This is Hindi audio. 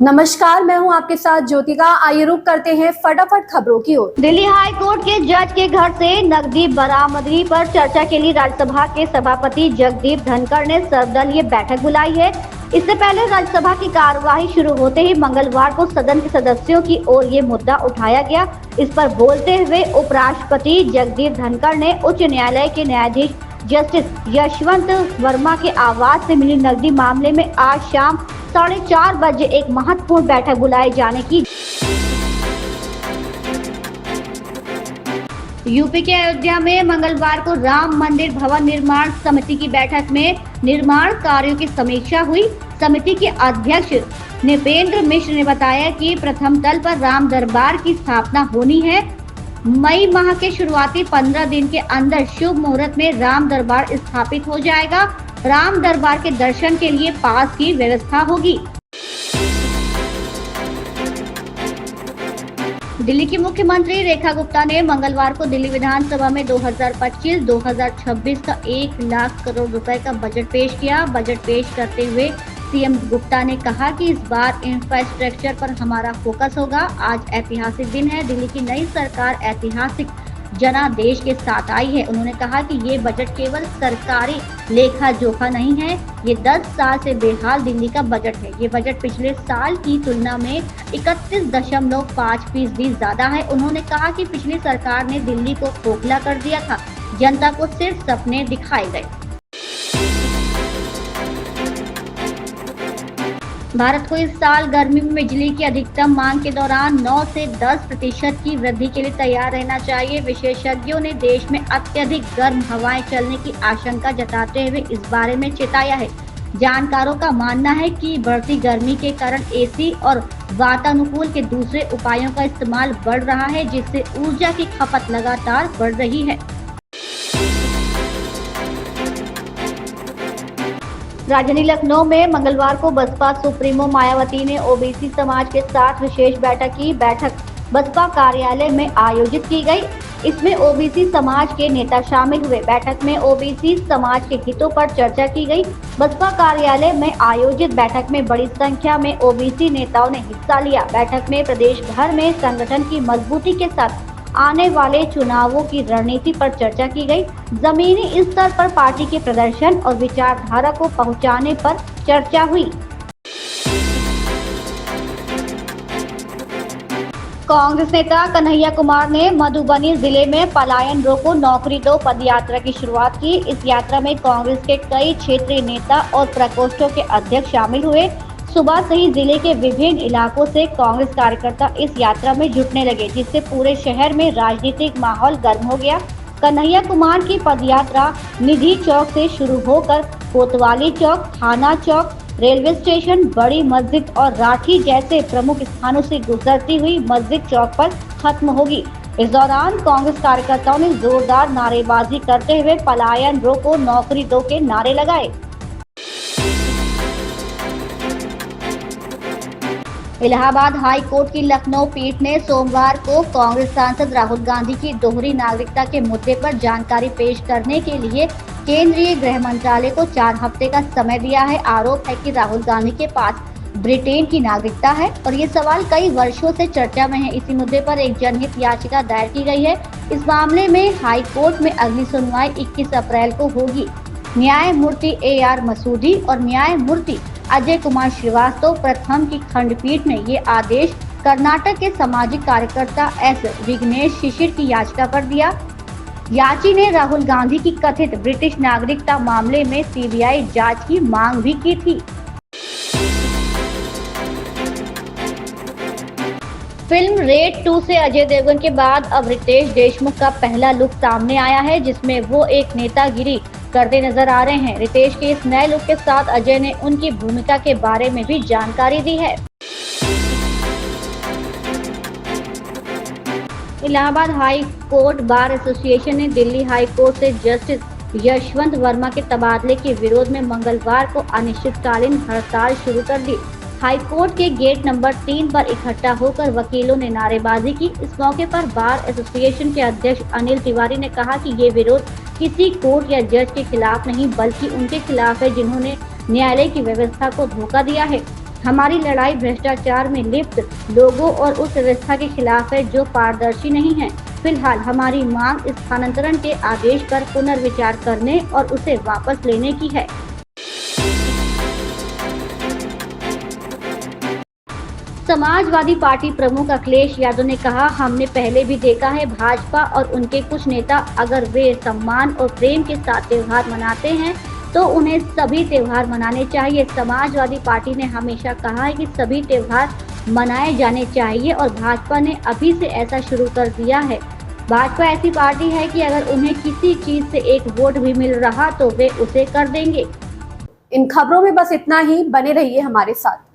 नमस्कार, मैं हूं आपके साथ ज्योतिका। आइए रुक करते हैं फटाफट खबरों की ओर। दिल्ली हाई कोर्ट के जज के घर से नकदी बरामदगी पर चर्चा के लिए राज्यसभा के सभापति जगदीप धनखड़ ने सर्वदलीय बैठक बुलाई है। इससे पहले राज्यसभा की कार्यवाही शुरू होते ही मंगलवार को सदन के सदस्यों की ओर ये मुद्दा उठाया गया। इस पर बोलते हुए उपराष्ट्रपति जगदीप धनखड़ ने उच्च न्यायालय के न्यायाधीश जस्टिस यशवंत वर्मा के आवास से मिली नकदी मामले में आज शाम 4:30 बजे एक महत्वपूर्ण बैठक बुलाए जाने की। यूपी के अयोध्या में मंगलवार को राम मंदिर भवन निर्माण समिति की बैठक में निर्माण कार्यों की समीक्षा हुई। समिति के अध्यक्ष नृपेंद्र मिश्र ने बताया कि प्रथम तल पर राम दरबार की स्थापना होनी है। मई माह के शुरुआती 15 दिन के अंदर शुभ मुहूर्त में राम दरबार स्थापित हो जाएगा। राम दरबार के दर्शन के लिए पास की व्यवस्था होगी। दिल्ली की मुख्यमंत्री रेखा गुप्ता ने मंगलवार को दिल्ली विधानसभा में 2025-2026 का 1 लाख करोड़ रुपए का बजट पेश किया। बजट पेश करते हुए सीएम गुप्ता ने कहा कि इस बार इंफ्रास्ट्रक्चर पर हमारा फोकस होगा। आज ऐतिहासिक दिन है। दिल्ली की नई सरकार ऐतिहासिक जनादेश के साथ आई है। उन्होंने कहा कि ये बजट केवल सरकारी लेखा जोखा नहीं है, ये 10 साल से बेहाल दिल्ली का बजट है। ये बजट पिछले साल की तुलना में 31.5% ज्यादा है। उन्होंने कहा कि पिछली सरकार ने दिल्ली को खोखला कर दिया था, जनता को सिर्फ सपने दिखाए गए। भारत को इस साल गर्मी में बिजली की अधिकतम मांग के दौरान 9 से 10% की वृद्धि के लिए तैयार रहना चाहिए। विशेषज्ञों ने देश में अत्यधिक गर्म हवाएं चलने की आशंका जताते हुए इस बारे में चेताया है। जानकारों का मानना है कि बढ़ती गर्मी के कारण एसी और वातानुकूल के दूसरे उपायों का इस्तेमाल बढ़ रहा है, जिससे ऊर्जा की खपत लगातार बढ़ रही है। राजधानी लखनऊ में मंगलवार को बसपा सुप्रीमो मायावती ने ओबीसी समाज के साथ विशेष बैठक की। बैठक बसपा कार्यालय में आयोजित की गई। इसमें ओबीसी समाज के नेता शामिल हुए। बैठक में ओबीसी समाज के हितों पर चर्चा की गई। बसपा कार्यालय में आयोजित बैठक में बड़ी संख्या में ओबीसी नेताओं ने हिस्सा लिया। बैठक में प्रदेश भर में संगठन की मजबूती के साथ आने वाले चुनावों की रणनीति पर चर्चा की गई। जमीनी स्तर पर पार्टी के प्रदर्शन और विचारधारा को पहुंचाने पर चर्चा हुई। कांग्रेस नेता कन्हैया कुमार ने मधुबनी जिले में पलायन रोको नौकरी दो पदयात्रा की शुरुआत की। इस यात्रा में कांग्रेस के कई क्षेत्रीय नेता और प्रकोष्ठों के अध्यक्ष शामिल हुए। सुबह से ही जिले के विभिन्न इलाकों से कांग्रेस कार्यकर्ता इस यात्रा में जुटने लगे, जिससे पूरे शहर में राजनीतिक माहौल गर्म हो गया। कन्हैया कुमार की पदयात्रा निधि चौक से शुरू होकर कोतवाली चौक, थाना चौक, रेलवे स्टेशन, बड़ी मस्जिद और राठी जैसे प्रमुख स्थानों से गुजरती हुई मस्जिद चौक पर खत्म होगी। इस दौरान कांग्रेस कार्यकर्ताओं ने जोरदार नारेबाजी करते हुए पलायन रोको नौकरी दो के नारे लगाए। इलाहाबाद हाई कोर्ट की लखनऊ पीठ ने सोमवार को कांग्रेस सांसद राहुल गांधी की दोहरी नागरिकता के मुद्दे पर जानकारी पेश करने के लिए केंद्रीय गृह मंत्रालय को 4 हफ्ते का समय दिया है। आरोप है कि राहुल गांधी के पास ब्रिटेन की नागरिकता है और ये सवाल कई वर्षों से चर्चा में है। इसी मुद्दे पर एक जनहित याचिका दायर की गई है। इस मामले में हाई कोर्ट में अगली सुनवाई 21 अप्रैल को होगी। न्यायमूर्ति AR मसूदी और न्यायमूर्ति अजय कुमार श्रीवास्तव प्रथम की खंडपीठ ने ये आदेश कर्नाटक के सामाजिक कार्यकर्ता S विघ्नेश शिशिर की याचिका पर दिया। याची ने राहुल गांधी की कथित ब्रिटिश नागरिकता मामले में CBI जांच की मांग भी की थी। फिल्म रेड 2 से अजय देवगन के बाद अब रितेश देशमुख का पहला लुक सामने आया है, जिसमें वो एक नेतागिरी करते नजर आ रहे हैं। रितेश के इस नए लुक के साथ अजय ने उनकी भूमिका के बारे में भी जानकारी दी है। Allahabad high court bar association ने दिल्ली हाई कोर्ट से जस्टिस यशवंत वर्मा के तबादले के विरोध में मंगलवार को अनिश्चितकालीन हड़ताल शुरू कर दी। हाई कोर्ट के गेट नंबर 3 पर इकट्ठा होकर वकीलों ने नारेबाजी की। इस मौके पर बार एसोसिएशन के अध्यक्ष अनिल तिवारी ने कहा कि ये विरोध किसी कोर्ट या जज के खिलाफ नहीं, बल्कि उनके खिलाफ है जिन्होंने न्यायालय की व्यवस्था को धोखा दिया है। हमारी लड़ाई भ्रष्टाचार में लिप्त लोगों और उस व्यवस्था के खिलाफ है जो पारदर्शी नहीं है। फिलहाल हमारी मांग स्थानांतरण के आदेश पर पुनर्विचार करने और उसे वापस लेने की है। समाजवादी पार्टी प्रमुख अखिलेश यादव ने कहा, हमने पहले भी देखा है भाजपा और उनके कुछ नेता अगर वे सम्मान और प्रेम के साथ त्योहार मनाते हैं तो उन्हें सभी त्योहार मनाने चाहिए। समाजवादी पार्टी ने हमेशा कहा है कि सभी त्योहार मनाए जाने चाहिए और भाजपा ने अभी से ऐसा शुरू कर दिया है। भाजपा ऐसी पार्टी है कि अगर उन्हें किसी चीज से एक वोट भी मिल रहा तो वे उसे कर देंगे। इन खबरों में बस इतना ही, बने रहिए हमारे साथ।